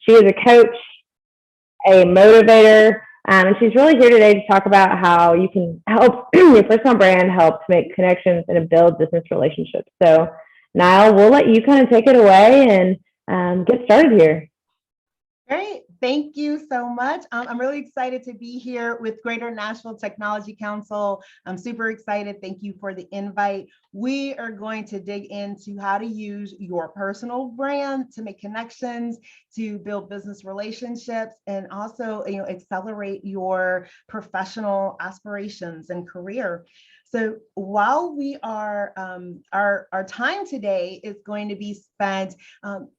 She is a coach, a motivator, and she's really here today to talk about how you can help your personal brand help to make connections and build business relationships. So, Nile, we'll let you kind of take it away and get started here. Great. Thank you so much. I'm really excited to be here with Greater Nashville Technology Council. I'm super excited. Thank you for the invite. We are going to dig into how to use your personal brand to make connections, to build business relationships, and also, accelerate your professional aspirations and career. So while we are, our time today is going to be spent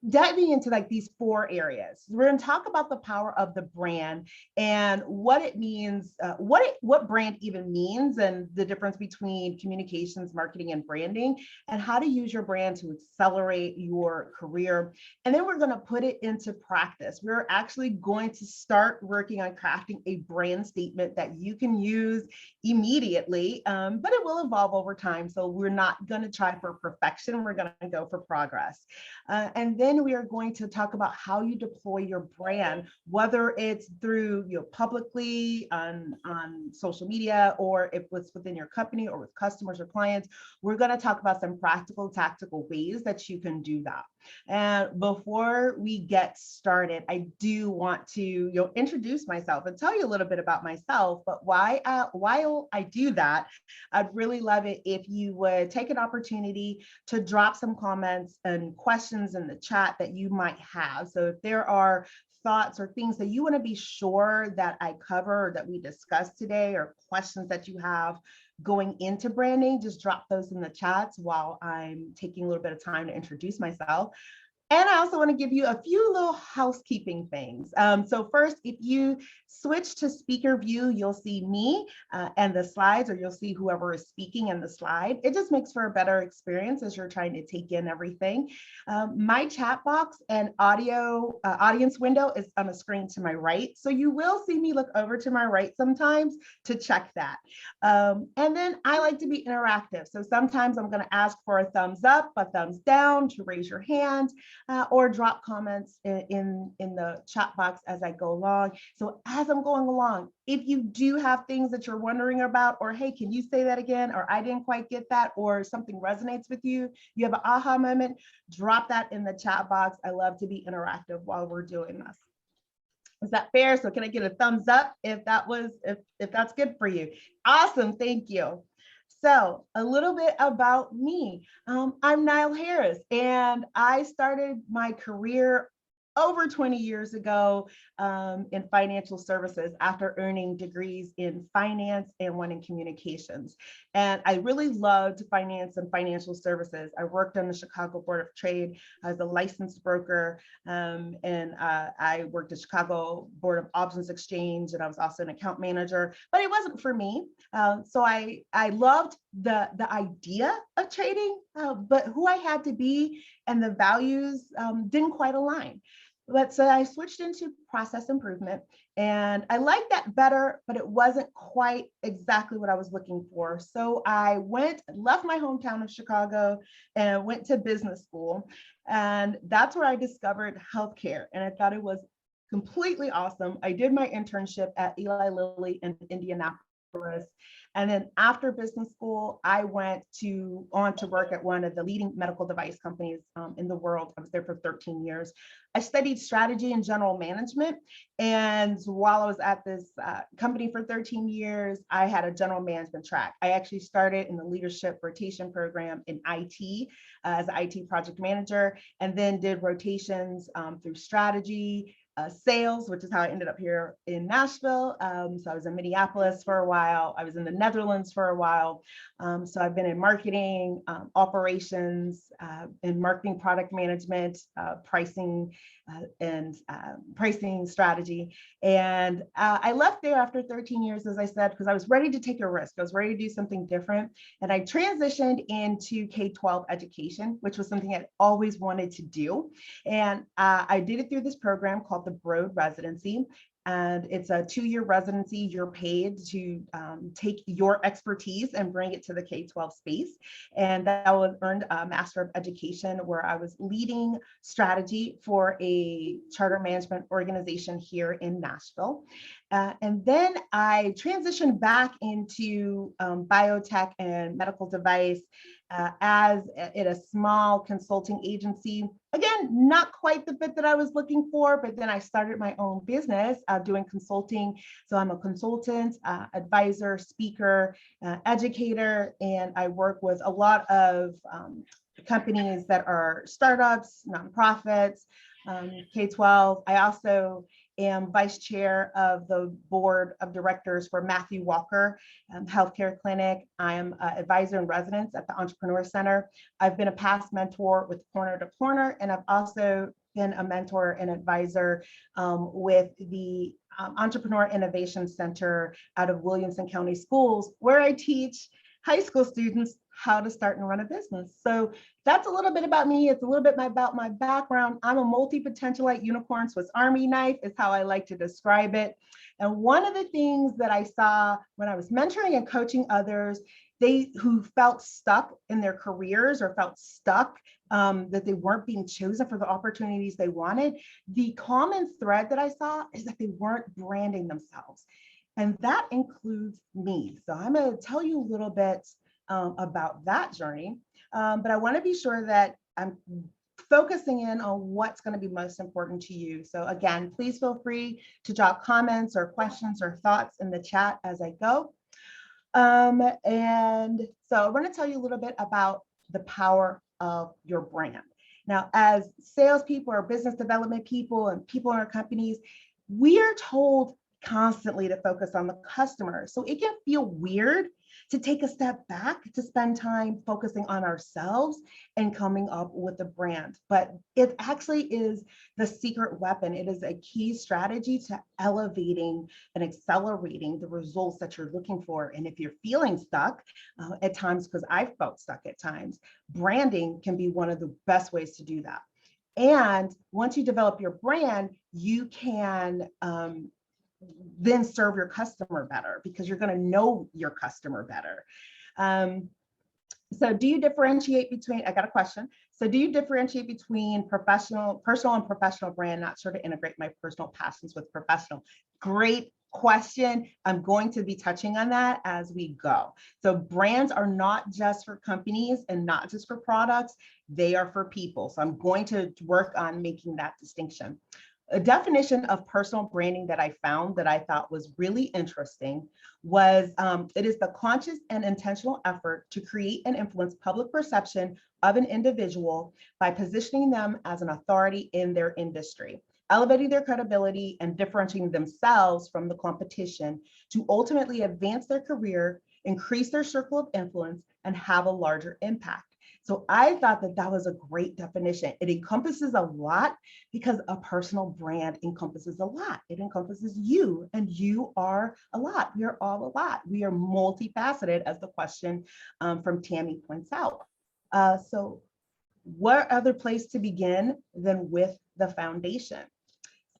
diving into like these four areas. We're going to talk about the power of the brand and what it means, what brand even means, and the difference between communications, marketing, and branding, and how to use your brand to accelerate your career. And then we're going to put it into practice. We're actually going to start working on crafting a brand statement that you can use immediately, but it will evolve over time. So we're not going to try for perfection. We're going to go for progress. And then we are going to talk about how you deploy your brand, whether it's through publicly on social media, or if it's within your company or with customers or clients. We're going to talk about some practical, tactical ways that you can do that. And before we get started, I do want to introduce myself and tell you a little bit about myself. But while I do that, I'd really love it if you would take an opportunity to drop some comments and questions in the chat that you might have. So if there are thoughts or things that you want to be sure that I cover or that we discuss today, or questions that you have going into branding, just drop those in the chats while I'm taking a little bit of time to introduce myself. And I also want to give you a few little housekeeping things. So first, if you switch to speaker view, you'll see me and the slides, or you'll see whoever is speaking in the slide. It just makes for a better experience as you're trying to take in everything. My chat box and audience window is on the screen to my right. So you will see me look over to my right sometimes to check that. And then I like to be interactive. So sometimes I'm going to ask for a thumbs up, a thumbs down, to raise your hand. Or drop comments in the chat box as I go along. So as I'm going along, if you do have things that you're wondering about, or hey, can you say that again? Or I didn't quite get that, or something resonates with you, you have an aha moment, drop that in the chat box. I love to be interactive while we're doing this. Is that fair? So can I get a thumbs up if that's good for you? Awesome, thank you. So a little bit about me. I'm Nile Harris, and I started my career over 20 years ago in financial services after earning degrees in finance and one in communications. And I really loved finance and financial services. I worked on the Chicago Board of Trade as a licensed broker, and I worked at Chicago Board of Options Exchange, and I was also an account manager, but it wasn't for me. So I loved the idea of trading, but who I had to be and the values didn't quite align. But so I switched into process improvement, and I liked that better, but it wasn't quite exactly what I was looking for. So I left my hometown of Chicago and went to business school. And that's where I discovered healthcare. And I thought it was completely awesome. I did my internship at Eli Lilly in Indianapolis. And then after business school, I went on to work at one of the leading medical device companies in the world. I was there for 13 years. I studied strategy and general management. And while I was at this company for 13 years, I had a general management track. I actually started in the leadership rotation program in IT as an IT project manager, and then did rotations through strategy, sales, which is how I ended up here in Nashville. So I was in Minneapolis for a while. I was in the Netherlands for a while. So I've been in marketing, operations, in marketing product management, pricing, and pricing strategy. And I left there after 13 years, as I said, because I was ready to take a risk. I was ready to do something different. And I transitioned into K-12 education, which was something I'd always wanted to do. And I did it through this program called the Broad Residency. And it's a 2-year residency. You're paid to take your expertise and bring it to the K-12 space. And that was earned a Master of Education, where I was leading strategy for a a charter management organization here in Nashville. And then I transitioned back into biotech and medical device as in a small consulting agency. Again, not quite the fit that I was looking for, but then I started my own business doing consulting. So I'm a consultant, advisor, speaker, educator, and I work with a lot of companies that are startups, nonprofits, K-12. I also am vice chair of the board of directors for Matthew Walker Healthcare Clinic. I am an advisor in residence at the Entrepreneur Center. I've been a past mentor with Corner to Corner, and I've also been a mentor and advisor with the Entrepreneur Innovation Center out of Williamson County Schools, where I teach high school students how to start and run a business. So that's a little bit about me. It's a little bit about my background. I'm a multi-potentialite unicorn Swiss Army knife is how I like to describe it. And one of the things that I saw when I was mentoring and coaching others, who felt stuck in their careers or felt stuck that they weren't being chosen for the opportunities they wanted, the common thread that I saw is that they weren't branding themselves. And that includes me. So I'm going to tell you a little bit about that journey, but I want to be sure that I'm focusing in on what's going to be most important to you. So again, please feel free to drop comments or questions or thoughts in the chat as I go. And so I want to tell you a little bit about the power of your brand. Now, as salespeople or business development people and people in our companies, we are told constantly to focus on the customer. So it can feel weird to take a step back, to spend time focusing on ourselves and coming up with a brand. But it actually is the secret weapon. It is a key strategy to elevating and accelerating the results that you're looking for. And if you're feeling stuck at times, because I've felt stuck at times, branding can be one of the best ways to do that. And once you develop your brand, you can then serve your customer better because you're going to know your customer better. So do you differentiate between, I got a question. So do you differentiate between personal and professional brand? Not sure to integrate my personal passions with professional. Great question. I'm going to be touching on that as we go. So brands are not just for companies and not just for products. They are for people. So I'm going to work on making that distinction. A definition of personal branding that I found that I thought was really interesting was it is the conscious and intentional effort to create and influence public perception of an individual by positioning them as an authority in their industry, elevating their credibility and differentiating themselves from the competition to ultimately advance their career, increase their circle of influence, and have a larger impact. So I thought that that was a great definition. It encompasses a lot because a personal brand encompasses a lot. It encompasses you, and you are a lot. We are all a lot. We are multifaceted, as the question from Tammy points out. So what other place to begin than with the foundation?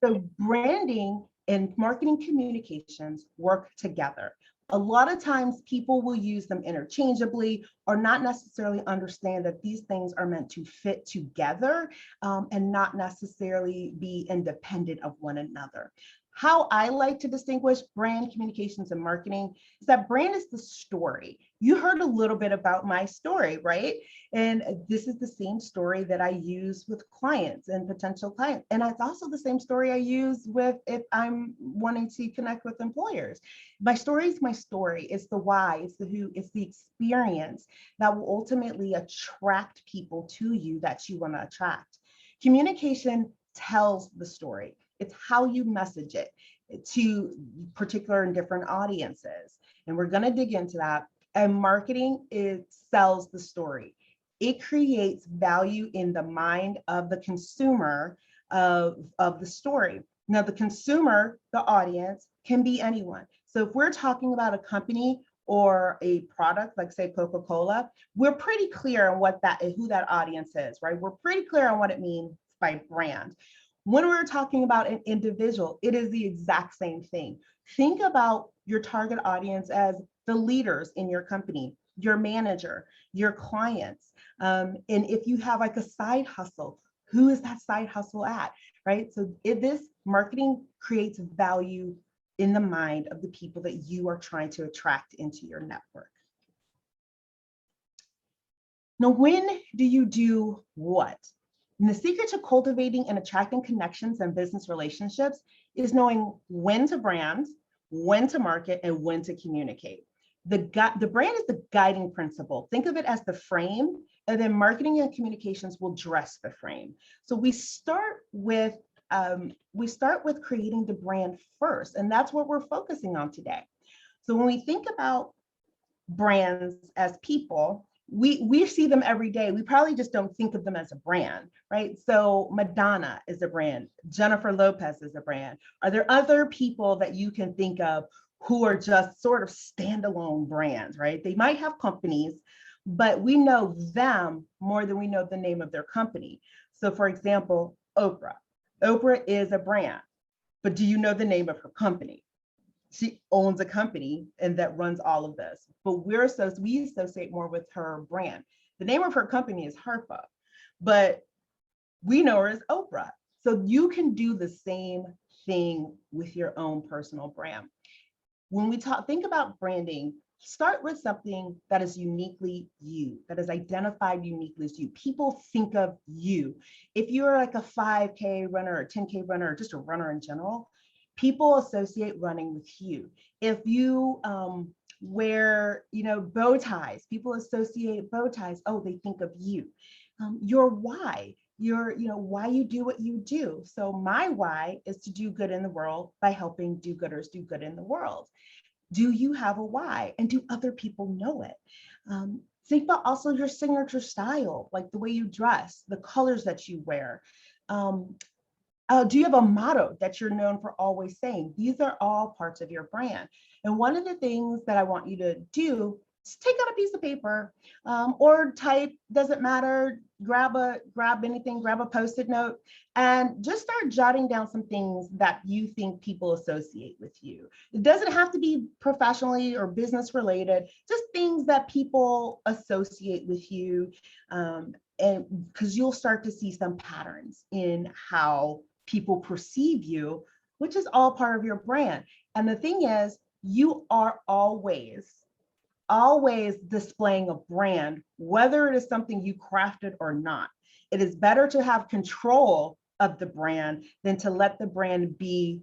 So branding and marketing communications work together. A lot of times people will use them interchangeably or not necessarily understand that these things are meant to fit together and not necessarily be independent of one another. How I like to distinguish brand communications and marketing is that brand is the story. You heard a little bit about my story, right? And this is the same story that I use with clients and potential clients. And it's also the same story I use with if I'm wanting to connect with employers. My story is my story. It's the why, it's the who, it's the experience that will ultimately attract people to you that you want to attract. Communication tells the story. It's how you message it to particular and different audiences. And we're going to dig into that. And marketing, it sells the story. It creates value in the mind of the consumer of the story. Now, the consumer, the audience, can be anyone. So if we're talking about a company or a product, like say Coca-Cola, we're pretty clear on what that is, who that audience is, right? We're pretty clear on what it means by brand. When we're talking about an individual, it is the exact same thing. Think about your target audience as the leaders in your company, your manager, your clients. And if you have like a side hustle, who is that side hustle at? right? So if this marketing creates value in the mind of the people that you are trying to attract into your network. Now, when do you do what? And the secret to cultivating and attracting connections and business relationships is knowing when to brand, when to market, and when to communicate. The brand is the guiding principle. Think of it as the frame, and then marketing and communications will dress the frame. So we start with creating the brand first, and that's what we're focusing on today. So when we think about brands as people, we see them every day. We probably just don't think of them as a brand, right? So Madonna is a brand. Jennifer Lopez is a brand. Are there other people that you can think of who are just sort of standalone brands, right? They might have companies, but we know them more than we know the name of their company. So for example, Oprah. Oprah is a brand, but do you know the name of her company? She owns a company and that runs all of this, but we associate more with her brand. The name of her company is Harpa, but we know her as Oprah. So you can do the same thing with your own personal brand. When we think about branding, start with something that is uniquely you, that is identified uniquely as you. People think of you. If you're like a 5K runner or 10K runner, or just a runner in general, people associate running with you. If you wear, bow ties, people associate bow ties. Oh, they think of you. Your why, why you do what you do. So my why is to do good in the world by helping do-gooders do good in the world. Do you have a why? And do other people know it? Think about also your signature style, like the way you dress, the colors that you wear. Do you have a motto that you're known for always saying? These are all parts of your brand. And one of the things that I want you to do is take out a piece of paper or type, doesn't matter, grab anything, grab a Post-it note, and just start jotting down some things that you think people associate with you. It doesn't have to be professionally or business related, just things that people associate with you. And because you'll start to see some patterns in how people perceive you, which is all part of your brand. And the thing is, you are always displaying a brand, whether it is something you crafted or not. It is better to have control of the brand than to let the brand be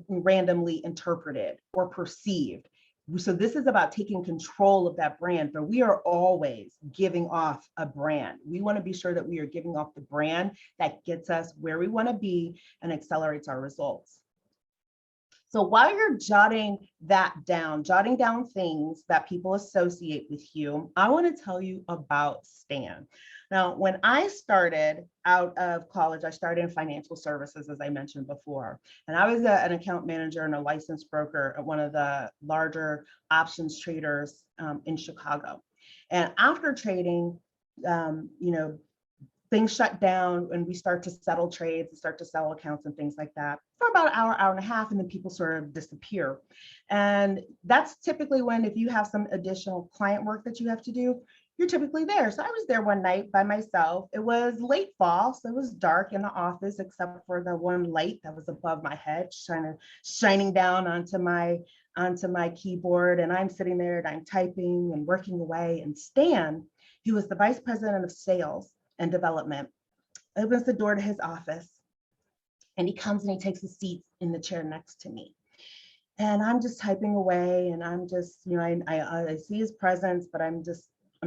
randomly interpreted or perceived. So this is about taking control of that brand, but we are always giving off a brand. We want to be sure that we are giving off the brand that gets us where we want to be and accelerates our results. So while you're jotting down things that people associate with you, I want to tell you about Stan. Now, when I started out of college, I started in financial services, as I mentioned before. And I was an account manager and a licensed broker at one of the larger options traders in Chicago. And after trading, things shut down and we start to settle trades and start to sell accounts and things like that for about an hour, hour and a half, and then people sort of disappear. And that's typically when, if you have some additional client work that you have to do, you're typically there. So I was there one night by myself. It was late fall, so it was dark in the office except for the one light that was above my head, shining down onto my keyboard. And I'm sitting there and I'm typing and working away. And Stan, who was the vice president of sales and development, opens the door to his office, and he comes and he takes a seat in the chair next to me. And I'm just typing away, and I'm just, I see his presence, but I'm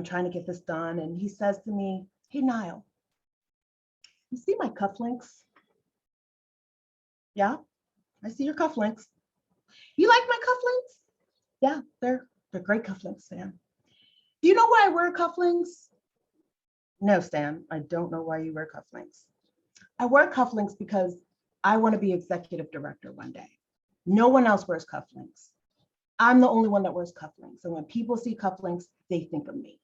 trying to get this done. And he says to me, "Hey, Nyle, you see my cufflinks?" "Yeah, I see your cufflinks." "You like my cufflinks?" "Yeah, they're great cufflinks, Stan." "Do you know why I wear cufflinks?" "No, Stan, I don't know why you wear cufflinks." "I wear cufflinks because I want to be executive director one day. No one else wears cufflinks. I'm the only one that wears cufflinks. And when people see cufflinks, they think of me."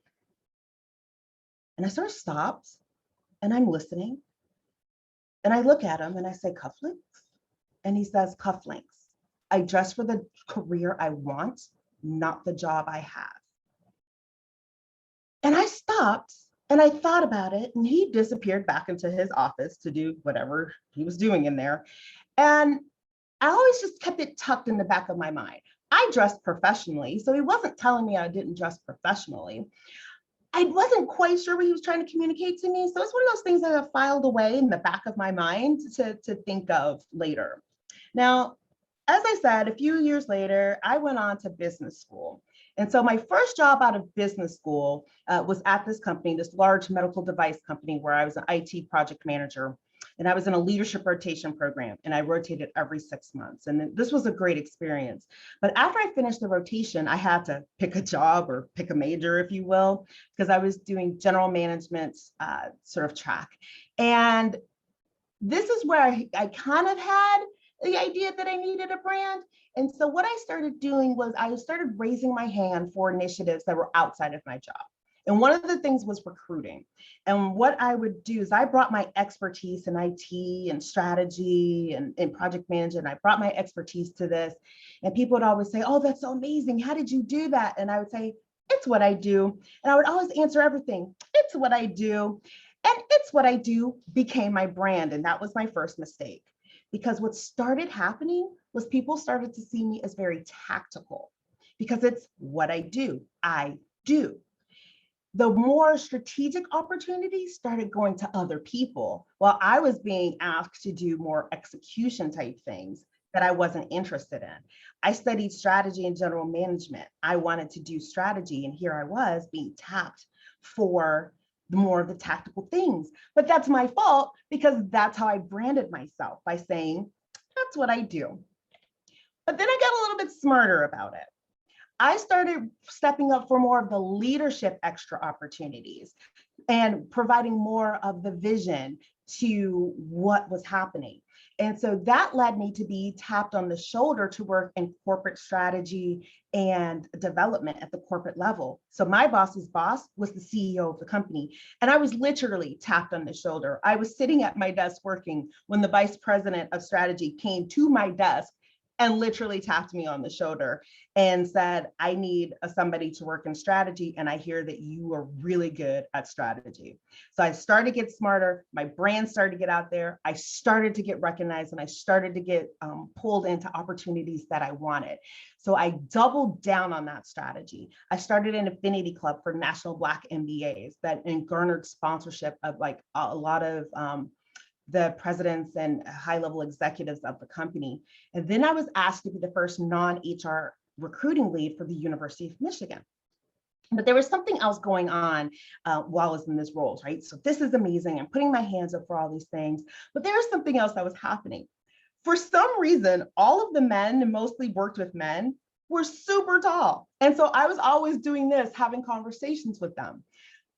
And I sort of stopped and I'm listening. And I look at him and I say, "Cufflinks?" And he says, "Cufflinks. I dress for the career I want, not the job I have." And I stopped And I thought about it, and he disappeared back into his office to do whatever he was doing in there. And I always just kept it tucked in the back of my mind. I dressed professionally, so he wasn't telling me I didn't dress professionally. I wasn't quite sure what he was trying to communicate to me. So it's one of those things that I filed away in the back of my mind to think of later. Now, as I said, a few years later, I went on to business school. And so my first job out of business school was at this company, this large medical device company where I was an IT project manager. And I was in a leadership rotation program, and I rotated every 6 months. And this was a great experience. But after I finished the rotation, I had to pick a job or pick a major, if you will, because I was doing general management sort of track. And this is where I kind of had the idea that I needed a brand. And so what I started doing was I started raising my hand for initiatives that were outside of my job. And one of the things was recruiting. And what I would do is I brought my expertise in IT and strategy and project management. I brought my expertise to this. And people would always say, oh, that's so amazing. How did you do that? And I would say, it's what I do. And I would always answer everything. It's what I do. And it's what I do became my brand. And that was my first mistake. Because what started happening was people started to see me as very tactical because it's what I do. I do. The more strategic opportunities started going to other people while I was being asked to do more execution type things that I wasn't interested in. I studied strategy and general management. I wanted to do strategy, and here I was being tapped for more of the tactical things. But that's my fault because that's how I branded myself, by saying, that's what I do. But then I got a little bit smarter about it. I started stepping up for more of the leadership extra opportunities and providing more of the vision to what was happening. And so that led me to be tapped on the shoulder to work in corporate strategy and development at the corporate level. So my boss's boss was the CEO of the company, and I was literally tapped on the shoulder. I was sitting at my desk working when the vice president of strategy came to my desk and literally tapped me on the shoulder and said, I need somebody to work in strategy, and I hear that you are really good at strategy. So I started to get smarter. My brand started to get out there. I started to get recognized, and I started to get pulled into opportunities that I wanted. So I doubled down on that strategy. I started an affinity club for National Black MBAs that garnered sponsorship of like a lot of the presidents and high-level executives of the company. And then I was asked to be the first non-HR recruiting lead for the University of Michigan. But there was something else going on while I was in this role, right? So this is amazing. I'm putting my hands up for all these things, but there was something else that was happening. For some reason, all of the men, and mostly worked with men, were super tall. And so I was always doing this, having conversations with them.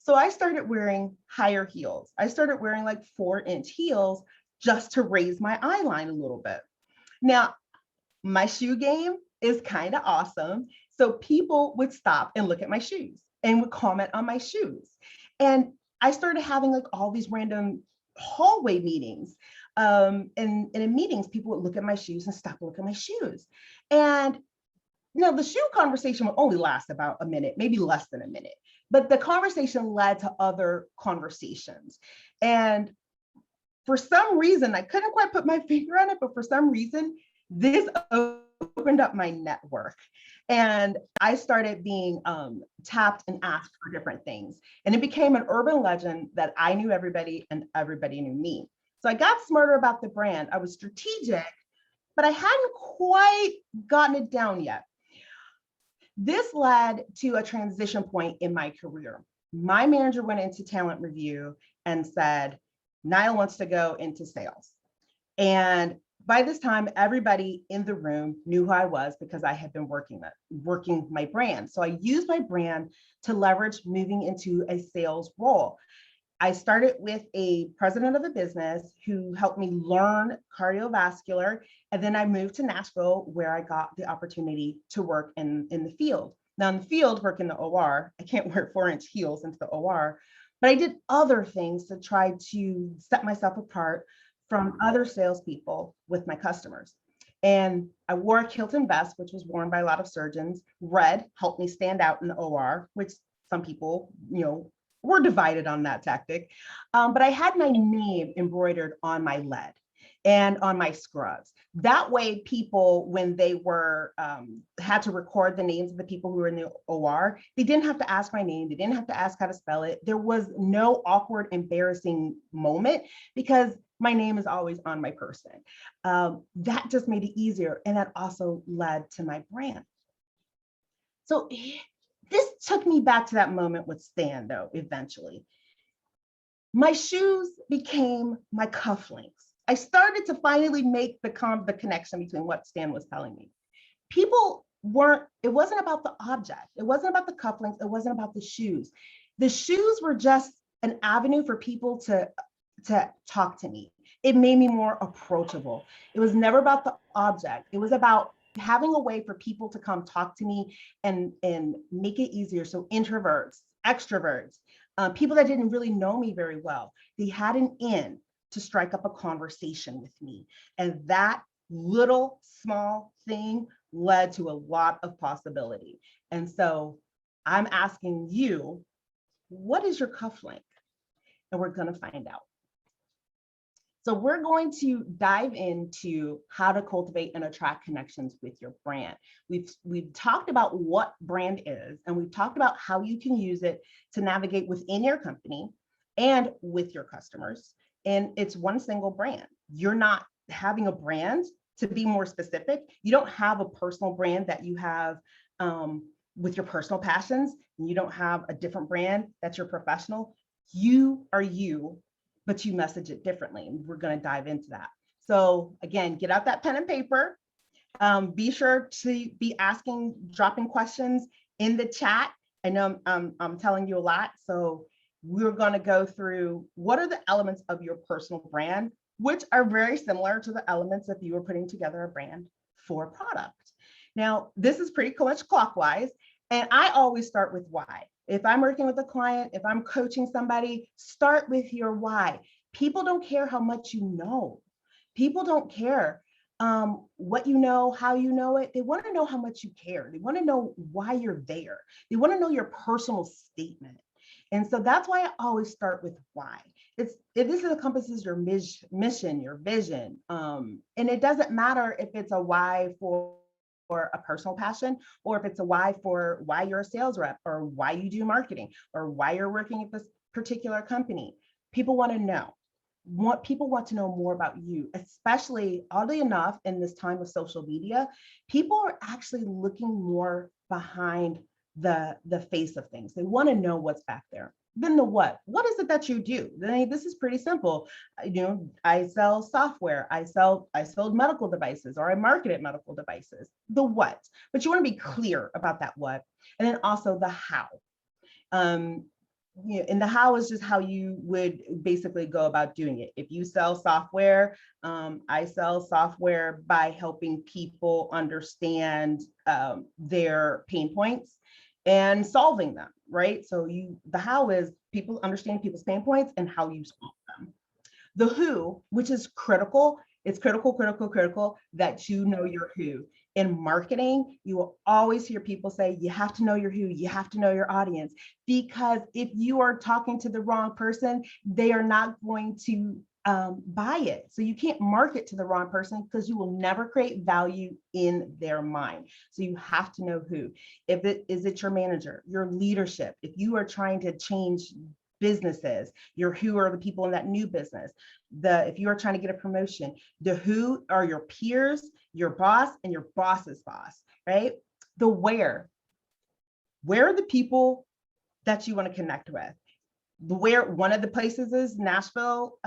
So I started wearing higher heels. I started wearing like 4-inch heels just to raise my eye line a little bit. Now, my shoe game is kind of awesome. So people would stop and look at my shoes and would comment on my shoes. And I started having like all these random hallway meetings. And in meetings, people would look at my shoes and stop and look at my shoes. And the shoe conversation would only last about a minute, maybe less than a minute. But the conversation led to other conversations. And for some reason, I couldn't quite put my finger on it, but for some reason, this opened up my network. And I started being tapped and asked for different things. And it became an urban legend that I knew everybody and everybody knew me. So I got smarter about the brand. I was strategic, but I hadn't quite gotten it down yet. This led to a transition point in my career. My manager went into talent review and said, Nyle wants to go into sales. And by this time, everybody in the room knew who I was because I had been working my brand. So I used my brand to leverage moving into a sales role. I started with a president of a business who helped me learn cardiovascular. And then I moved to Nashville, where I got the opportunity to work in the field. Now in the field, work in the OR, I can't wear 4-inch heels into the OR, but I did other things to try to set myself apart from other salespeople with my customers. And I wore a Hilton vest, which was worn by a lot of surgeons. Red helped me stand out in the OR, which some people, we're divided on that tactic. But I had my name embroidered on my lead and on my scrubs. That way, people, when they were had to record the names of the people who were in the OR, they didn't have to ask my name. They didn't have to ask how to spell it. There was no awkward, embarrassing moment because my name is always on my person. That just made it easier. And that also led to my brand. So this took me back to that moment with Stan, though, eventually. My shoes became my cufflinks. I started to finally make the connection between what Stan was telling me. People weren't, it wasn't about the object. It wasn't about the cufflinks. It wasn't about the shoes. The shoes were just an avenue for people to talk to me. It made me more approachable. It was never about the object. It was about having a way for people to come talk to me and make it easier. So introverts, extroverts, people that didn't really know me very well, they had an in to strike up a conversation with me. And that little small thing led to a lot of possibility. And so I'm asking you, what is your cufflink? And we're going to find out. So we're going to dive into how to cultivate and attract connections with your brand. We've talked about what brand is, and we've talked about how you can use it to navigate within your company and with your customers. And it's one single brand. You're not having a brand. To be more specific, you don't have a personal brand that you have with your personal passions, and you don't have a different brand that's your professional. You are you, but you message it differently. And we're going to dive into that. So again, get out that pen and paper. Be sure to be dropping questions in the chat. I know I'm telling you a lot. So we're going to go through what are the elements of your personal brand, which are very similar to the elements if you were putting together a brand for a product. Now, this is pretty much clockwise. And I always start with why. If I'm working with a client, if I'm coaching somebody, start with your why. People don't care how much you know. People don't care what you know, how you know it. They want to know how much you care. They want to know why you're there. They want to know your personal statement. And so that's why I always start with why. This encompasses your mission, your vision. And it doesn't matter if it's a why for a personal passion, or if it's a why for why you're a sales rep, or why you do marketing, or why you're working at this particular company. People want to know. People want to know more about you, especially, oddly enough, in this time of social media, people are actually looking more behind the face of things. They want to know what's back there. Then the what. What is it that you do? This is pretty simple. I sell software. I sold medical devices, or I marketed medical devices. The what. But you want to be clear about that what, and then also the how. And the how is just how you would basically go about doing it. If you sell software, I sell software by helping people understand their pain points and solving them, right? So the how is people understanding people's pain points and how you solve them. The who, which is critical, it's critical that you know your who. In marketing, you will always hear people say, you have to know your who, you have to know your audience, because if you are talking to the wrong person, they are not going to buy it. So you can't market to the wrong person, because you will never create value in their mind. So you have to know who. Is it your manager, your leadership? If you are trying to change businesses, your who are the people in that new business. If you are trying to get a promotion, the who are your peers, your boss, and your boss's boss, right? The where are the people that you want to connect with? Where one of the places is Nashville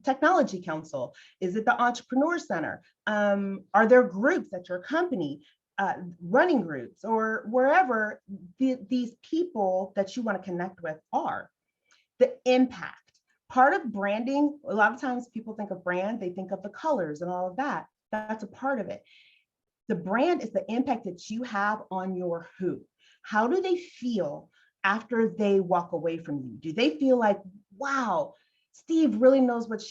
Technology Council. Is it the Entrepreneur Center? Are there groups at your company, running groups, or wherever these people that you want to connect with are? The impact. Part of branding, a lot of times people think of brand, they think of the colors and all of that. That's a part of it. The brand is the impact that you have on your who. How do they feel after they walk away from you? Do they feel like, wow, Steve really knows what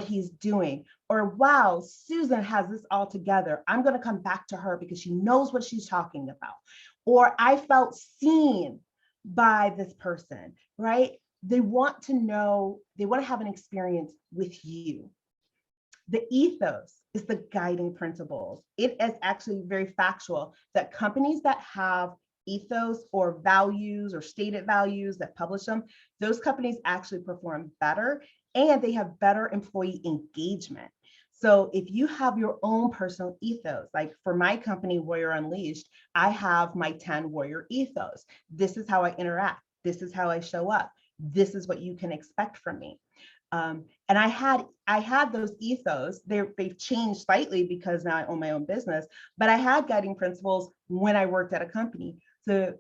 he's doing? Or wow, Susan has this all together. I'm going to come back to her because she knows what she's talking about. Or I felt seen by this person, right? they want to know, they want to have an experience with you. The ethos is the guiding principles. It is actually very factual that companies that have ethos or values or stated values that publish them, those companies actually perform better and they have better employee engagement. So if you have your own personal ethos, like for my company, Warrior Unleashed, I have my 10 Warrior ethos. This is how I interact. This is how I show up. This is what you can expect from me. And I had those ethos. They've changed slightly because now I own my own business, but I had guiding principles when I worked at a company. So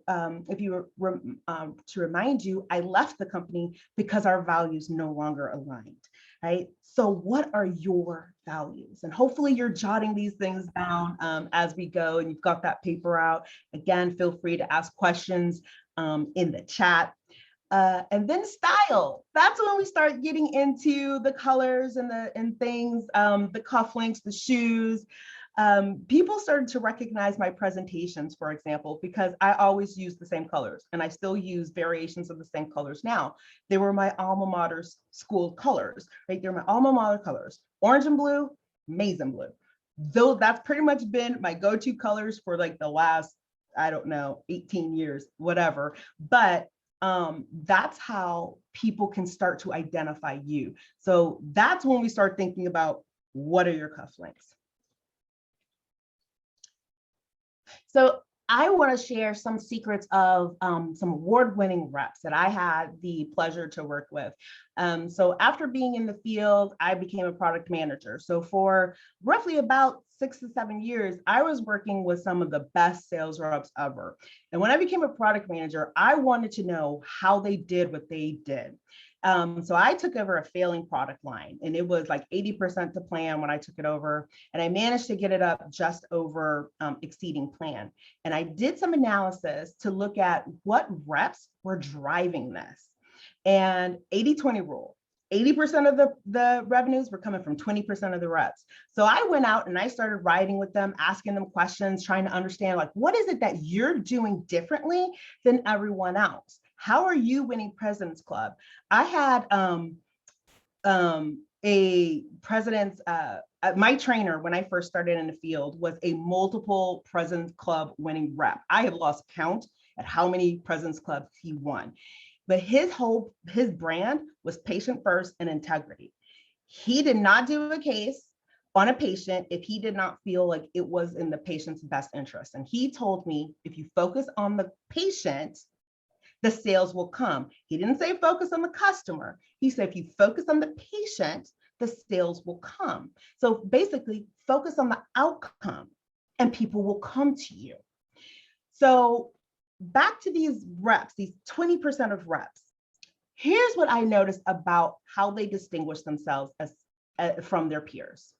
if you were to remind you, I left the company because our values no longer aligned, right? So what are your values? And hopefully you're jotting these things down as we go and you've got that paper out. Again, feel free to ask questions in the chat. And then style. That's when we start getting into the colors and things, the cufflinks, the shoes. People started to recognize my presentations, for example, because I always use the same colors and I still use variations of the same colors now. They were my alma mater's school colors, right? They're my alma mater colors, orange and blue, maize and blue. Though that's pretty much been my go-to colors for like the last, I don't know, 18 years, whatever. But that's how people can start to identify you. So that's when we start thinking about what are your cufflinks. So I want to share some secrets of some award-winning reps that I had the pleasure to work with. So after being in the field, I became a product manager. So for roughly about 6 to 7 years, I was working with some of the best sales reps ever. And when I became a product manager, I wanted to know how they did what they did. So I took over a failing product line and it was like 80% to plan when I took it over. And I managed to get it up just over exceeding plan. And I did some analysis to look at what reps were driving this. And 80-20 rule. 80% of the revenues were coming from 20% of the reps. So I went out and I started writing with them, asking them questions, trying to understand, like, what is it that you're doing differently than everyone else? How are you winning President's Club? I had a president's, my trainer when I first started in the field was a multiple President's Club winning rep. I have lost count at how many President's Clubs he won. But his brand was patient first and integrity. He did not do a case on a patient if he did not feel like it was in the patient's best interest. And he told me, if you focus on the patient, the sales will come. He didn't say focus on the customer. He said, if you focus on the patient, the sales will come. So basically, focus on the outcome and people will come to you. So back to these reps, these 20% of reps. Here's what I noticed about how they distinguish themselves from their peers.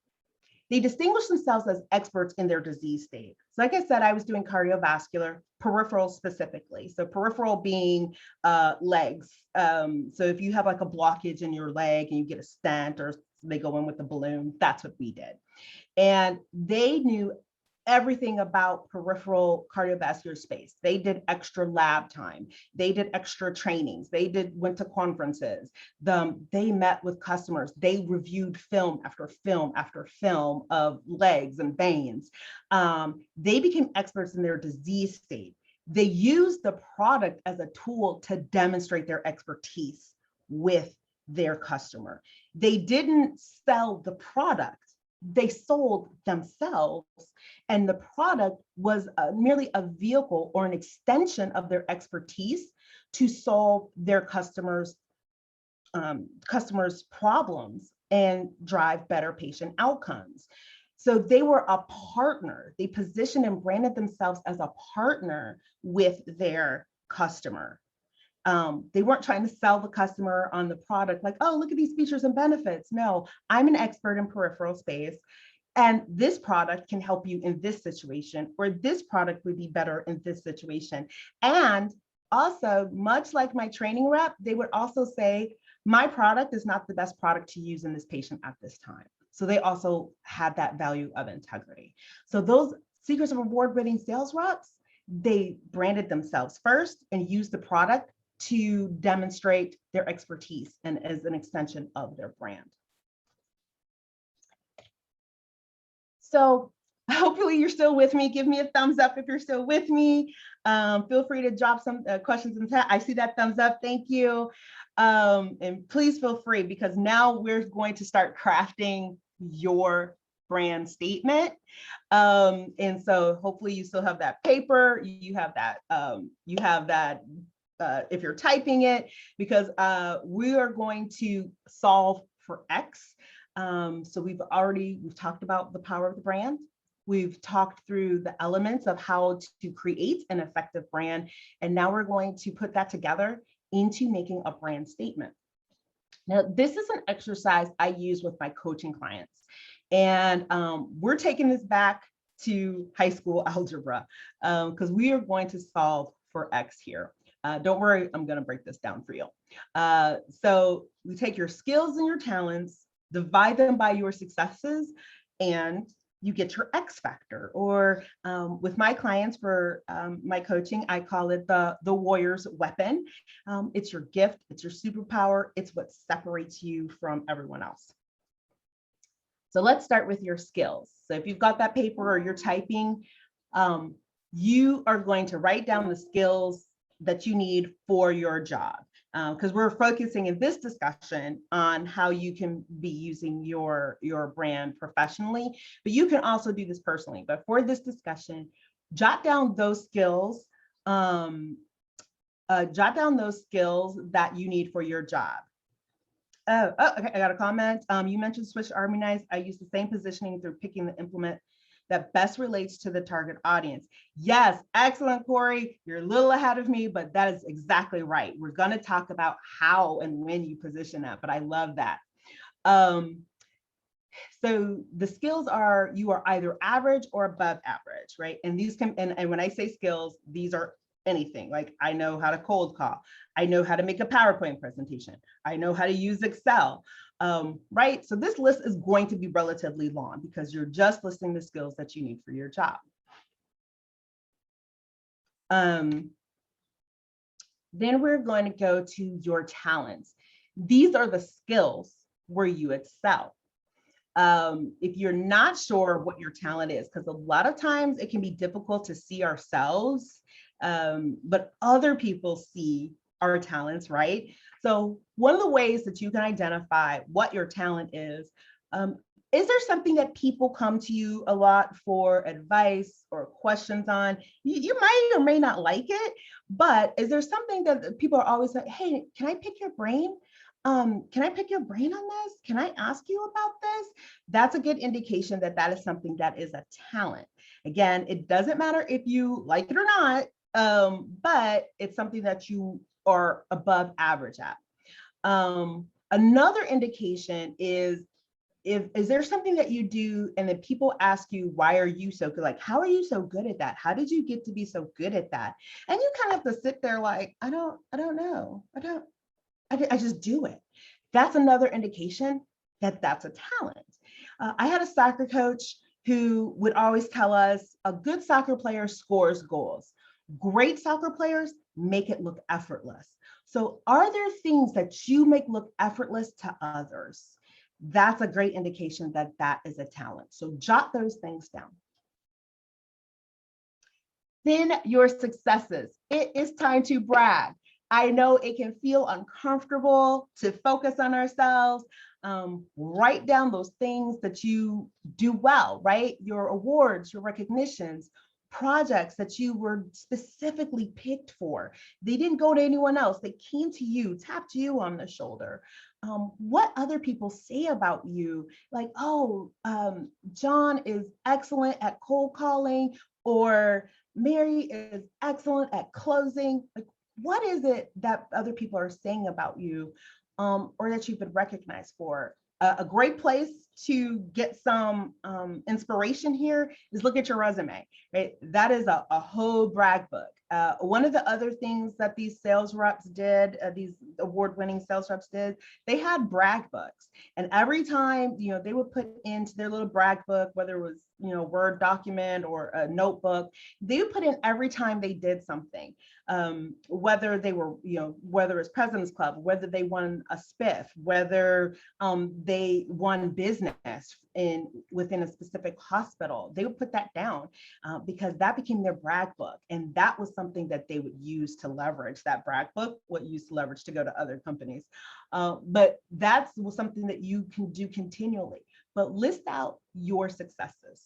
They distinguish themselves as experts in their disease state. So like I said, I was doing cardiovascular, peripheral specifically. So peripheral being legs. So if you have like a blockage in your leg and you get a stent or they go in with a balloon, that's what we did. And they knew everything about peripheral cardiovascular space. They did extra lab time. They did extra trainings. They went to conferences. They met with customers. They reviewed film after film after film of legs and veins. They became experts in their disease state. They used the product as a tool to demonstrate their expertise with their customer. They didn't sell the product. They sold themselves, and the product was merely a vehicle or an extension of their expertise to solve their customers' problems and drive better patient outcomes. So they were a partner. They positioned and branded themselves as a partner with their customer. They weren't trying to sell the customer on the product like, oh, look at these features and benefits. No, I'm an expert in peripheral space, and this product can help you in this situation, or this product would be better in this situation. And also, much like my training rep, they would also say, my product is not the best product to use in this patient at this time. So they also had that value of integrity. So those secrets of award-winning sales reps, they branded themselves first and used the product to demonstrate their expertise and as an extension of their brand. So hopefully you're still with me. Give me a thumbs up if you're still with me. Feel free to drop some questions in chat. I see that thumbs up. Thank you. And please feel free, because now we're going to start crafting your brand statement. And so hopefully you still have that paper, you have that if you're typing it, because we are going to solve for X. So we've talked about the power of the brand. We've talked through the elements of how to create an effective brand. And now we're going to put that together into making a brand statement. Now, this is an exercise I use with my coaching clients. And we're taking this back to high school algebra, because we are going to solve for X here. Don't worry, I'm going to break this down for you. So you take your skills and your talents, divide them by your successes, and you get your X factor. Or with my clients for my coaching, I call it the warrior's weapon. It's your gift, it's your superpower, it's what separates you from everyone else. So let's start with your skills. So if you've got that paper or you're typing, you are going to write down the skills that you need for your job, because we're focusing in this discussion on how you can be using your brand professionally, but you can also do this personally. But for this discussion, jot down those skills. Jot down those skills that you need for your job. Okay, I got a comment. You mentioned Swiss Army knives. I use the same positioning through picking the implement that best relates to the target audience. Yes, excellent, Corey. You're a little ahead of me, but that is exactly right. We're going to talk about how and when you position that, but I love that. So the skills are, you are either average or above average, right? And these can, and when I say skills, these are anything. Like, I know how to cold call. I know how to make a PowerPoint presentation. I know how to use Excel. Right? So this list is going to be relatively long because you're just listing the skills that you need for your job. Then we're going to go to your talents. These are the skills where you excel. If you're not sure what your talent is, because a lot of times it can be difficult to see ourselves, but other people see our talents, right? So one of the ways that you can identify what your talent is there something that people come to you a lot for advice or questions on? You might or may not like it, but is there something that people are always like, hey, can I pick your brain? Can I pick your brain on this? Can I ask you about this? That's a good indication that that is something that is a talent. Again, it doesn't matter if you like it or not, but it's something that you are above average at. Another indication is there something that you do and then people ask you, why are you so good? Like, how are you so good at that? How did you get to be so good at that? And you kind of have to sit there like, I don't know. I just do it. That's another indication that that's a talent. I had a soccer coach who would always tell us a good soccer player scores goals. Great soccer players make it look effortless. So are there things that you make look effortless to others? That's a great indication that that is a talent. So jot those things down. Then your successes. It is time to brag. I know it can feel uncomfortable to focus on ourselves. Write down those things that you do well, right? Your awards, your recognitions, projects that you were specifically picked for. They didn't go to anyone else. They came to you, tapped you on the shoulder. What other people say about you, like, oh, John is excellent at cold calling, or Mary is excellent at closing. Like, what is it that other people are saying about you, or that you've been recognized for? A great place to get some inspiration here is look at your resume, right? That is a whole brag book. One of the other things that these sales reps did, these award-winning sales reps did, they had brag books. And every time, they would put into their little brag book, whether it was, Word document or a notebook. They would put in every time they did something, whether they were, whether it's President's Club, whether they won a spiff, whether they won business within a specific hospital. They would put that down because that became their brag book. And that was something that they would use to leverage. That brag book, what used to leverage to go to other companies. But that's something that you can do continually. But list out your successes.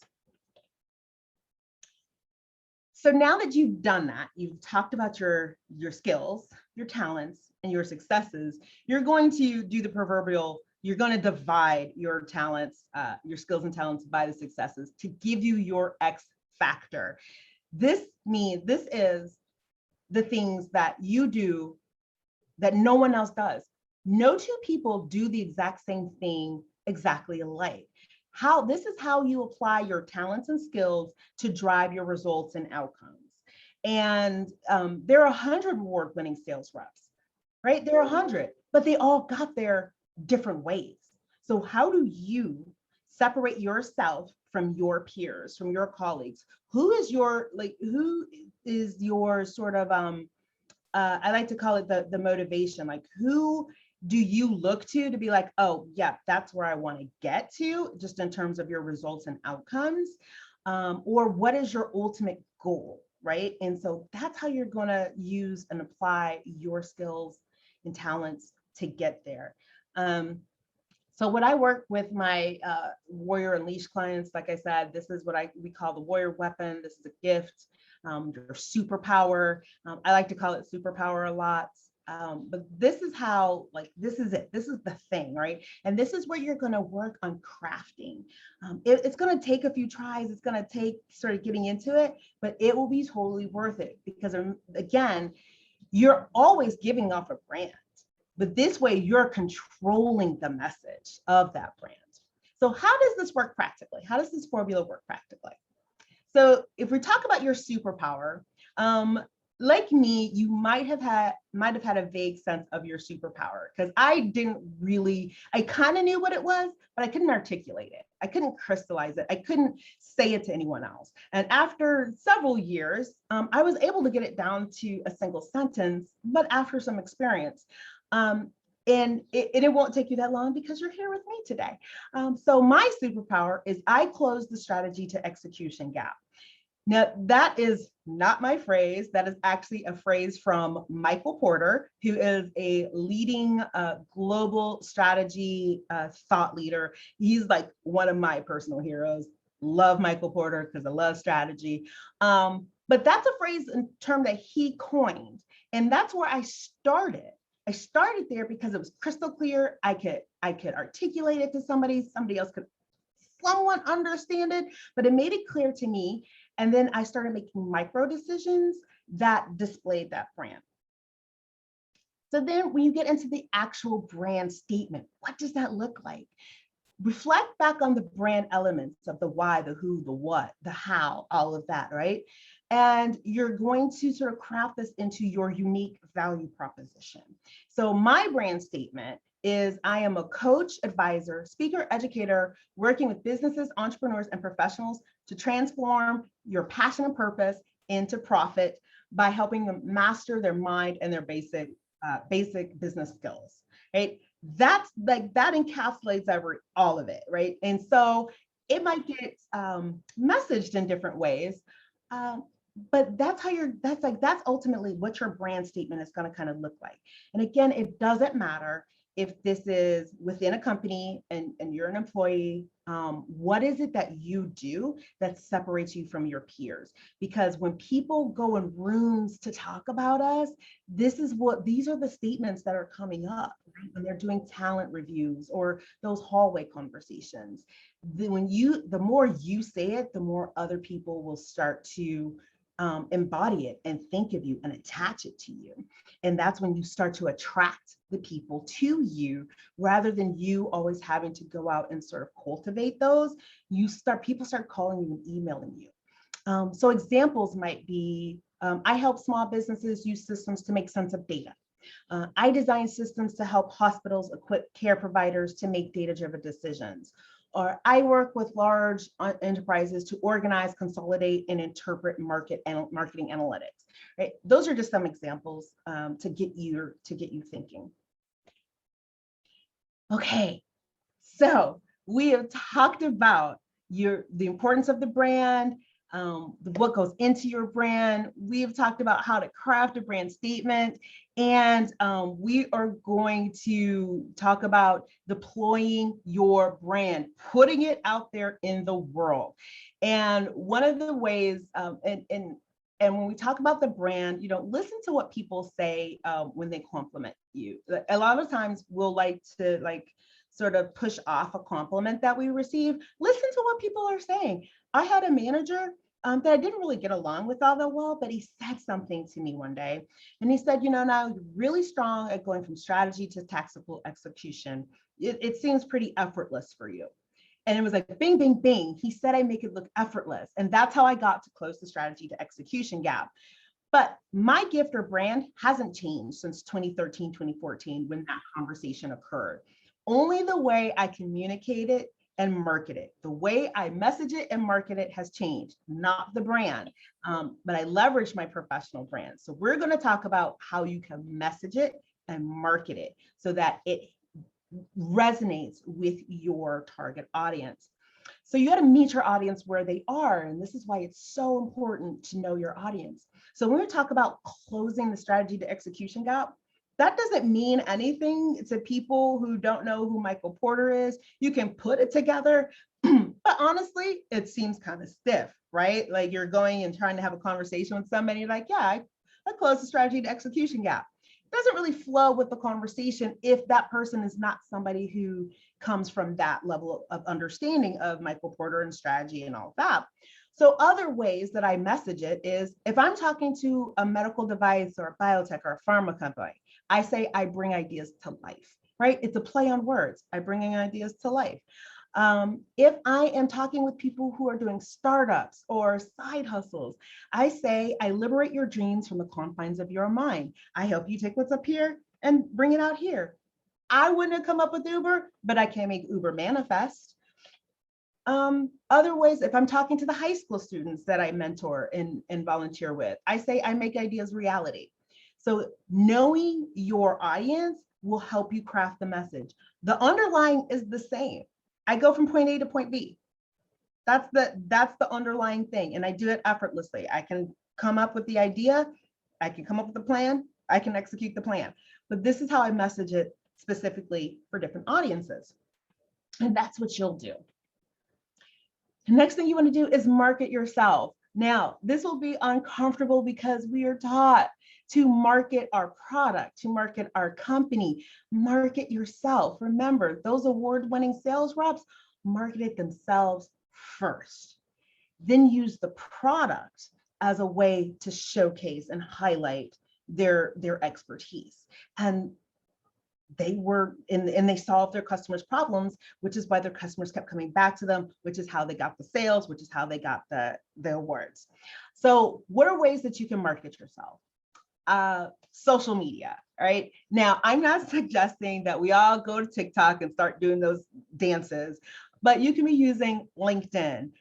So now that you've done that, you've talked about your skills, your talents, and your successes, you're going to do the proverbial, you're going to divide your talents, your skills and talents by the successes to give you your X factor. This is the things that you do that no one else does. No two people do the exact same thing exactly alike. This is how you apply your talents and skills to drive your results and outcomes. And there are 100 award-winning sales reps, right? There are 100, but they all got there different ways. So how do you separate yourself from your peers, from your colleagues? Who is your sort of, I like to call it the motivation, like who do you look to be like, oh yeah, that's where I want to get to, just in terms of your results and outcomes, or what is your ultimate goal, right? And so that's how you're going to use and apply your skills and talents to get there. So when I work with my Warrior Unleashed clients, like I said, this is what we call the warrior weapon. This is a gift, your superpower. I like to call it superpower a lot. But this is how, this is it. This is the thing, right? And this is where you're going to work on crafting. It's going to take a few tries. It's going to take sort of getting into it, but it will be totally worth it because, again, you're always giving off a brand, but this way you're controlling the message of that brand. So how does this work practically? How does this formula work practically? So if we talk about your superpower, like me, you might have had a vague sense of your superpower, because I kind of knew what it was, but I couldn't articulate it. I couldn't crystallize it. I couldn't say it to anyone else. And after several years, I was able to get it down to a single sentence, but after some experience. And it won't take you that long because you're here with me today. So my superpower is I close the strategy to execution gap. Now, that is not my phrase. That is actually a phrase from Michael Porter, who is a leading global strategy thought leader. He's like one of my personal heroes. Love Michael Porter because I love strategy. But that's a phrase and term that he coined. And that's where I started. I started there because it was crystal clear. I could articulate it to somebody else could somewhat understand it, but it made it clear to me. And then I started making micro decisions that displayed that brand. So then when you get into the actual brand statement, what does that look like? Reflect back on the brand elements of the why, the who, the what, the how, all of that, right? And you're going to sort of craft this into your unique value proposition. So my brand statement is I am a coach, advisor, speaker, educator, working with businesses, entrepreneurs, and professionals to transform your passion and purpose into profit by helping them master their mind and their basic business skills, right? That encapsulates all of it, right? And so it might get messaged in different ways, but that's ultimately what your brand statement is going to kind of look like. And again, it doesn't matter if this is within a company and you're an employee, what is it that you do that separates you from your peers? Because when people go in rooms to talk about us, these are the statements that are coming up, right? When they're doing talent reviews or those hallway conversations. The more you say it, the more other people will start to embody it and think of you and attach it to you. And that's when you start to attract the people to you, rather than you always having to go out and sort of cultivate those. People start calling you and emailing you. So examples might be, I help small businesses use systems to make sense of data. I design systems to help hospitals equip care providers to make data-driven decisions. or I work with large enterprises to organize, consolidate, and interpret marketing analytics. Right? Those are just some examples to get you thinking. Okay, so we have talked about the importance of the brand, what goes into your brand. We've talked about how to craft a brand statement, and we are going to talk about deploying your brand, putting it out there in the world. And one of the ways, and when we talk about the brand, listen to what people say when they compliment you. A lot of times we'll like to sort of push off a compliment that we receive. Listen to what people are saying. I had a manager that I didn't really get along with all that well, but he said something to me one day. And he said, now you're really strong at going from strategy to tactical execution. It seems pretty effortless for you. And it was like, bing, bing, bing. He said, I make it look effortless. And that's how I got to close the strategy to execution gap. But my gift or brand hasn't changed since 2013, 2014, when that conversation occurred. Only the way I communicate it and market it, the way I message it and market it has changed, not the brand. But I leverage my professional brand. So we're going to talk about how you can message it and market it so that it resonates with your target audience. So you got to meet your audience where they are. And this is why it's so important to know your audience. So when we talk about closing the strategy to execution gap, that doesn't mean anything to people who don't know who Michael Porter is. You can put it together, but honestly, it seems kind of stiff, right? Like you're going and trying to have a conversation with somebody like, yeah, I closed the strategy to execution gap. It doesn't really flow with the conversation if that person is not somebody who comes from that level of understanding of Michael Porter and strategy and all that. So other ways that I message it is if I'm talking to a medical device or a biotech or a pharma company, I say I bring ideas to life, right? It's a play on words. I bring ideas to life. If I am talking with people who are doing startups or side hustles, I say I liberate your dreams from the confines of your mind. I help you take what's up here and bring it out here. I wouldn't have come up with Uber, but I can make Uber manifest. Other ways, if I'm talking to the high school students that I mentor and volunteer with, I say I make ideas reality. So knowing your audience will help you craft the message. The underlying is the same. I go from point A to point B. That's the underlying thing. And I do it effortlessly. I can come up with the idea. I can come up with the plan. I can execute the plan. But this is how I message it specifically for different audiences. And that's what you'll do. The next thing you want to do is market yourself. Now, this will be uncomfortable because we are taught to market our product, to market our company, market yourself. Remember, those award-winning sales reps marketed themselves first, then use the product as a way to showcase and highlight their expertise. And they solved their customers' problems, which is why their customers kept coming back to them, which is how they got the sales, which is how they got the awards. So what are ways that you can market yourself? Social media, right? Now, I'm not suggesting that we all go to TikTok and start doing those dances, but you can be using LinkedIn.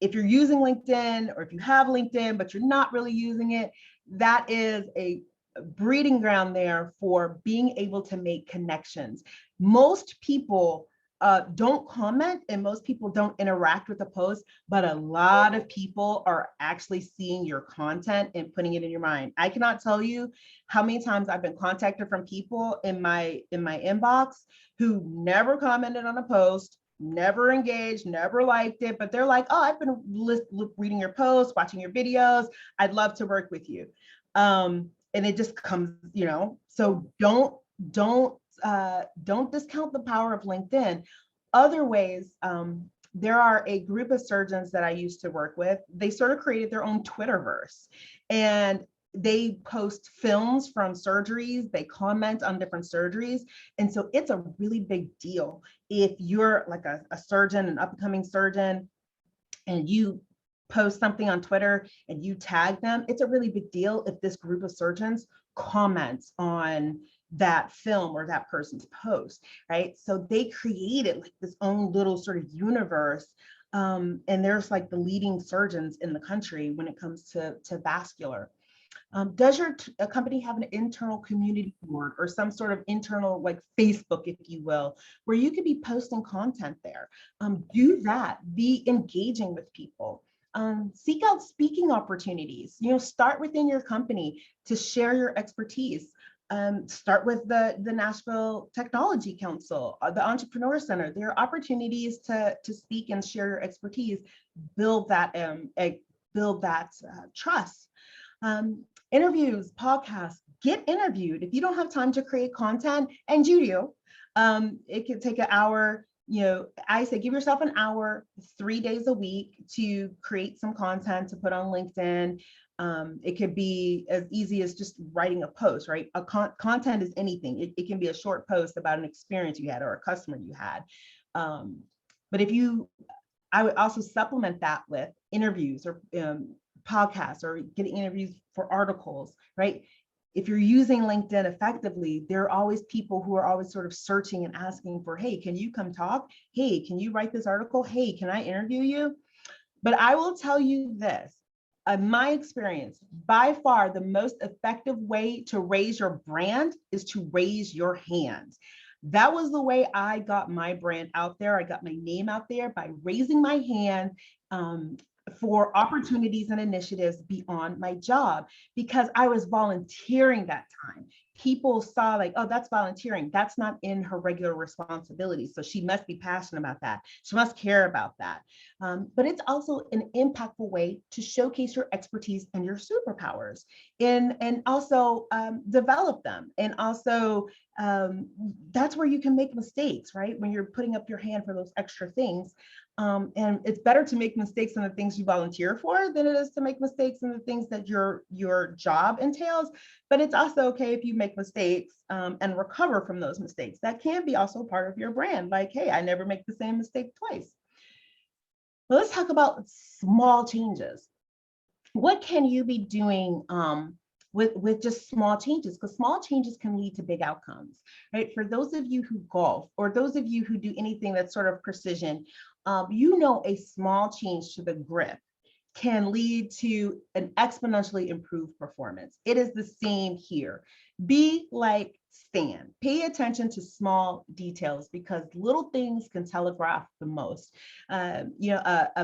If you're using LinkedIn, or if you have LinkedIn, but you're not really using it, that is a breeding ground there for being able to make connections. Most people don't comment and most people don't interact with the post, but a lot of people are actually seeing your content and putting it in your mind. I cannot tell you how many times I've been contacted from people in my inbox who never commented on a post, never engaged, never liked it, but they're like, oh, I've been reading your posts, watching your videos. I'd love to work with you. And it just comes, so don't discount the power of LinkedIn. Other ways, there are a group of surgeons that I used to work with. They sort of created their own Twitterverse, and they post films from surgeries. They comment on different surgeries. And so it's a really big deal. If you're like a surgeon, an upcoming surgeon, and you post something on Twitter and you tag them, it's a really big deal if this group of surgeons comments on that film or that person's post, right? So they created like this own little sort of universe. And there's like the leading surgeons in the country when it comes to vascular. Does your company have an internal community board or some sort of internal like Facebook, if you will, where you could be posting content there? Do that, be engaging with people. Seek out speaking opportunities, start within your company to share your expertise. Start with the Nashville Technology Council, the Entrepreneur Center. There are opportunities to speak and share your expertise, build that trust. Interviews, podcasts, get interviewed. If you don't have time to create content, and you do, it can take an hour. I say give yourself an hour, 3 days a week to create some content to put on LinkedIn. It could be as easy as just writing a post, right? Content is anything. It can be a short post about an experience you had or a customer you had. But I would also supplement that with interviews or podcasts or getting interviews for articles, right? If you're using LinkedIn effectively, there are always people who are always sort of searching and asking for, hey, can you come talk? Hey, can you write this article? Hey, can I interview you? But I will tell you this, my experience, by far the most effective way to raise your brand is to raise your hand. That was the way I got my brand out there. I got my name out there by raising my hand for opportunities and initiatives beyond my job, because I was volunteering that time. People saw like, oh, that's volunteering. That's not in her regular responsibility. So she must be passionate about that. She must care about that. But it's also an impactful way to showcase your expertise and your superpowers and also develop them. And also that's where you can make mistakes, right? When you're putting up your hand for those extra things. And it's better to make mistakes in the things you volunteer for than it is to make mistakes in the things that your job entails. But it's also okay if you make mistakes and recover from those mistakes. That can be also part of your brand. Like, hey, I never make the same mistake twice. Well, let's talk about small changes. What can you be doing with just small changes? Because small changes can lead to big outcomes, right? For those of you who golf or those of you who do anything that's sort of precision, a small change to the grip can lead to an exponentially improved performance. It is the same here. Be like Stan. Pay attention to small details because little things can telegraph the most. A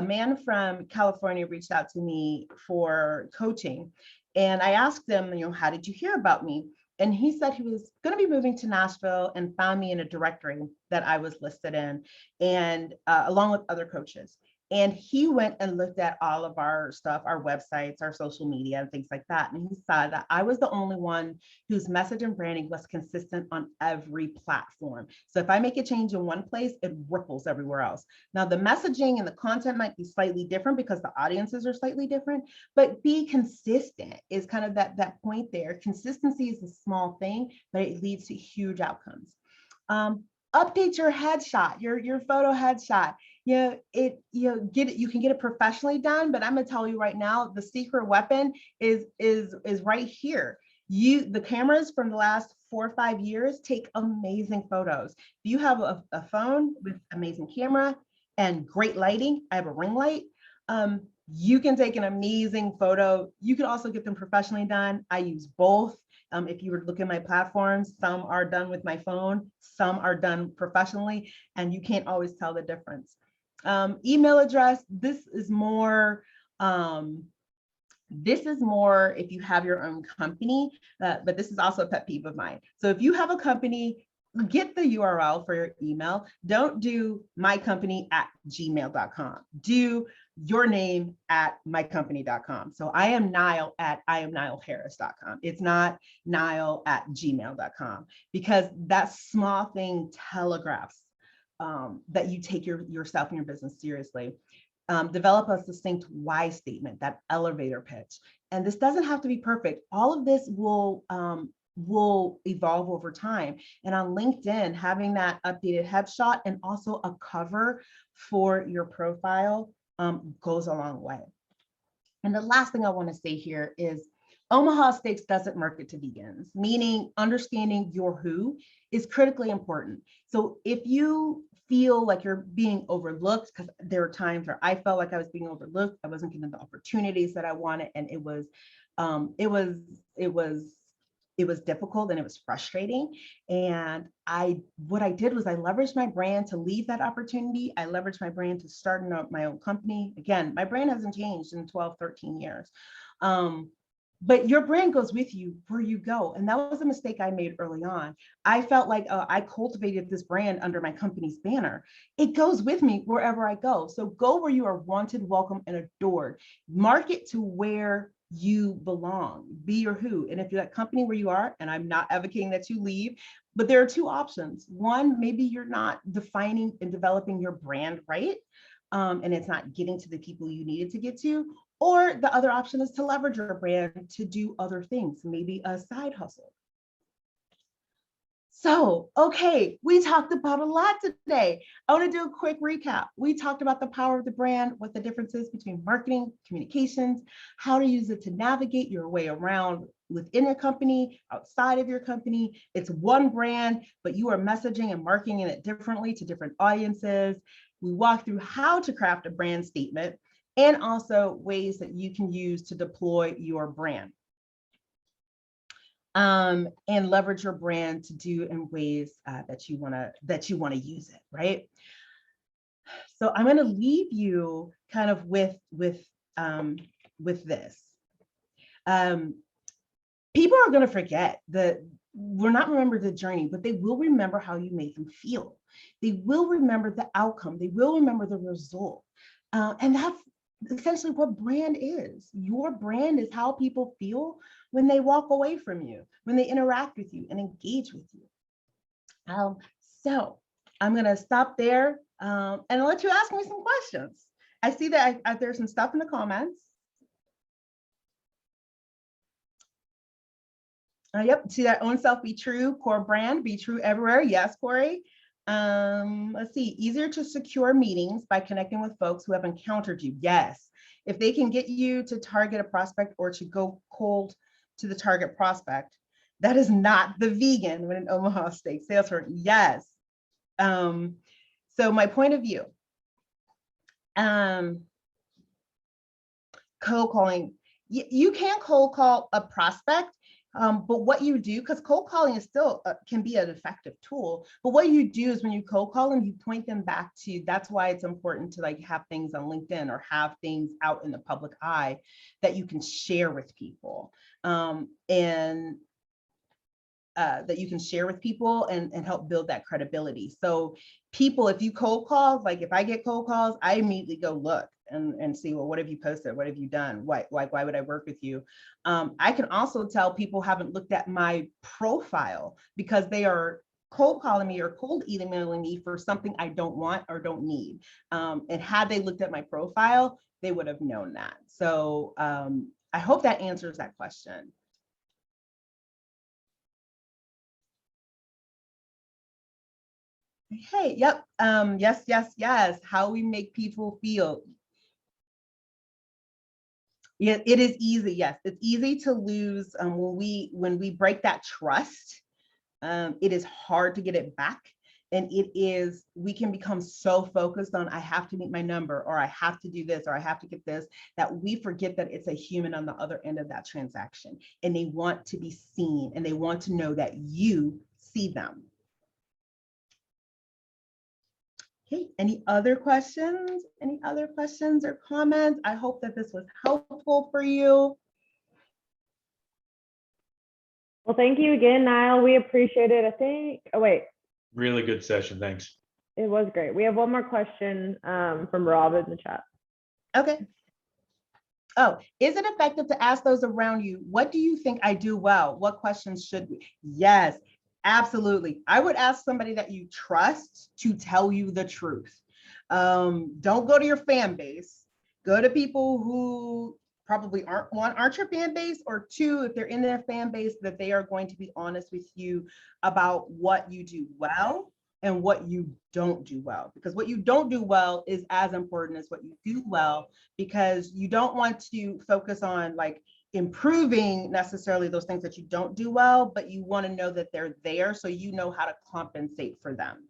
man from California reached out to me for coaching, and I asked him, how did you hear about me? And he said he was going to be moving to Nashville and found me in a directory that I was listed in, and along with other coaches. And he went and looked at all of our stuff, our websites, our social media, and things like that. And he saw that I was the only one whose message and branding was consistent on every platform. So if I make a change in one place, it ripples everywhere else. Now, the messaging and the content might be slightly different because the audiences are slightly different, but be consistent is kind of that point there. Consistency is a small thing, but it leads to huge outcomes. Update your headshot, your photo headshot. You can get it professionally done, but I'm gonna tell you right now, the secret weapon is right here. The cameras from the last 4 or 5 years take amazing photos. If you have a phone with amazing camera and great lighting, I have a ring light, you can take an amazing photo. You can also get them professionally done. I use both. If you were to look at my platforms, some are done with my phone, some are done professionally, and you can't always tell the difference. Email address, this is more if you have your own company, but this is also a pet peeve of mine. So if you have a company, get the URL for your email. Don't do mycompany@gmail.com. Do your name at mycompany.com. So I am Nyle at IamNyleHarris.com. It's not Nyle@gmail.com, because that small thing telegraphs that you take yourself and your business seriously. Develop a succinct why statement, that elevator pitch. And this doesn't have to be perfect. All of this will evolve over time. And on LinkedIn, having that updated headshot and also a cover for your profile goes a long way. And the last thing I want to say here is Omaha Steaks doesn't market to vegans, meaning understanding your who is critically important. So if you feel like you're being overlooked, because there are times where I felt like I was being overlooked, I wasn't getting the opportunities that I wanted, and it was difficult and it was frustrating. And what I did was I leveraged my brand to leave that opportunity. I leveraged my brand to start my own company. Again, my brand hasn't changed in 12, 13 years. But your brand goes with you where you go. And that was a mistake I made early on. I felt like I cultivated this brand under my company's banner. It goes with me wherever I go. So go where you are wanted, welcome, and adored. Market to where you belong. Be your who. And if you're that company where you are, and I'm not advocating that you leave, but there are two options. One, maybe you're not defining and developing your brand right. And it's not getting to the people you needed to get to. Or the other option is to leverage your brand to do other things, maybe a side hustle. So, okay, we talked about a lot today. I want to do a quick recap. We talked about the power of the brand, what the difference is between marketing, communications, how to use it to navigate your way around within your company, outside of your company. It's one brand, but you are messaging and marketing it differently to different audiences. We walked through how to craft a brand statement and also ways that you can use to deploy your brand. And leverage your brand to do in ways that you want to use it, right? So I'm going to leave you kind of with this. People are going to forget will not remember the journey, but they will remember how you made them feel. They will remember the outcome. They will remember the result. And that's essentially what brand is. Your brand is how people feel when they walk away from you, when they interact with you and engage with you. So I'm going to stop there and let you ask me some questions. I see that there's some stuff in the comments. Yep, see that own self, be true, core brand, be true everywhere. Yes, Corey. Let's see, easier to secure meetings by connecting with folks who have encountered you. Yes, if they can get you to target a prospect or to go cold to the target prospect, that is not the vegan when an Omaha Steak salesperson. Yes. So my point of view, cold calling, you can cold call a prospect. But what you do, because cold calling is still can be an effective tool, but what you do is when you cold call them, you point them back to, that's why it's important to like have things on LinkedIn or have things out in the public eye that you can share with people. That you can share with people and help build that credibility. So people, if you cold call, like if I get cold calls, I immediately go look and see, well, what have you posted? What have you done? Why would I work with you? I can also tell people haven't looked at my profile because they are cold calling me or cold emailing me for something I don't want or don't need. And had they looked at my profile, they would have known that. So I hope that answers that question. Hey, yep. Yes. How we make people feel. Yeah, it is easy. Yes, it's easy to lose when we break that trust. It is hard to get it back. And we can become so focused on, I have to meet my number, or I have to do this, or I have to get this, that we forget that it's a human on the other end of that transaction. And they want to be seen and they want to know that you see them. Okay, any other questions? Any other questions or comments? I hope that this was helpful for you. Well, thank you again, Nyle. We appreciate it. I think, oh wait. Really good session, thanks. It was great. We have one more question from Rob in the chat. Okay. Oh, is it effective to ask those around you, what do you think I do well? What questions should we? Yes. Absolutely. I would ask somebody that you trust to tell you the truth. Don't go to your fan base. Go to people who probably aren't your fan base, or two, if they're in their fan base, that they are going to be honest with you about what you do well and what you don't do well. Because what you don't do well is as important as what you do well, because you don't want to focus on like improving necessarily those things that you don't do well, but you want to know that they're there so you know how to compensate for them.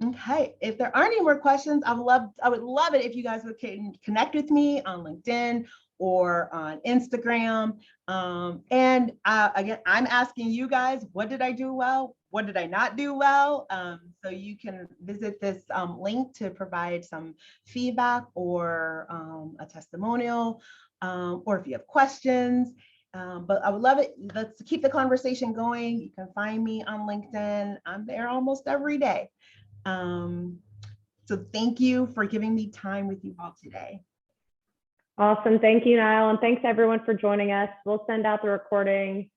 Okay, if there aren't any more questions, I would love it if you guys would connect with me on LinkedIn or on Instagram. Again, I'm asking you guys, what did I do well? What did I not do well? So you can visit this link to provide some feedback or a testimonial, or if you have questions. But I would love it. Let's keep the conversation going. You can find me on LinkedIn. I'm there almost every day. So thank you for giving me time with you all today. Awesome. Thank you, Nyle. And thanks everyone for joining us. We'll send out the recording